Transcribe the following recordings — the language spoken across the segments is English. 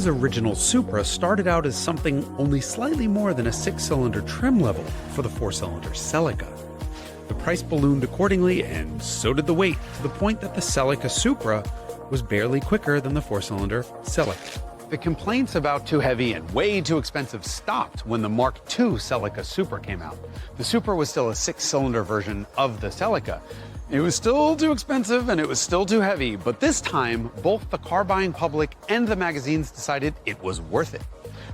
His original Supra started out as something only slightly more than a 6-cylinder trim level for the 4-cylinder Celica. The price ballooned accordingly, and so did the weight, to the point that the Celica Supra was barely quicker than the 4-cylinder Celica. The complaints about too heavy and way too expensive stopped when the Mark II Celica Supra came out. The Supra was still a 6-cylinder version of the Celica. It was still too expensive and it was still too heavy, but this time, both the car-buying public and the magazines decided it was worth it.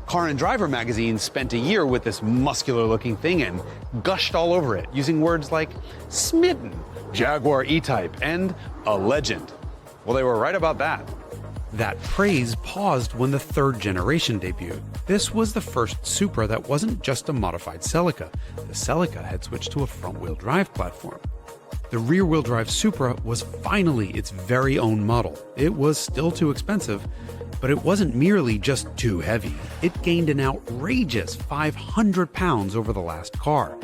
Car and Driver magazine spent a year with this muscular-looking thing and gushed all over it, using words like smitten, Jaguar E-Type, and a legend. Well, they were right about that. That praise paused when the third generation debuted. This was the first Supra that wasn't just a modified Celica. The Celica had switched to a front-wheel drive platform. The rear-wheel drive Supra was finally its very own model. It was still too expensive, but it wasn't merely just too heavy. It gained an outrageous 500 pounds over the last car.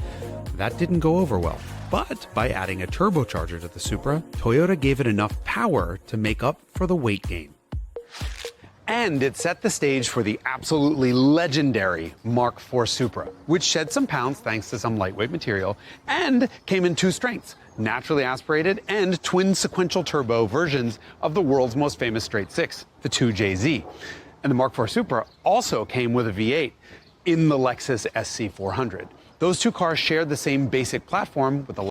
That didn't go over well. But by adding a turbocharger to the Supra, Toyota gave it enough power to make up for the weight gain. And it set the stage for the absolutely legendary Mark IV Supra, which shed some pounds thanks to some lightweight material and came in two strengths, naturally aspirated and twin sequential turbo versions of the world's most famous straight six, the 2JZ. And the Mark IV Supra also came with a V8 in the Lexus SC400. Those two cars shared the same basic platform with the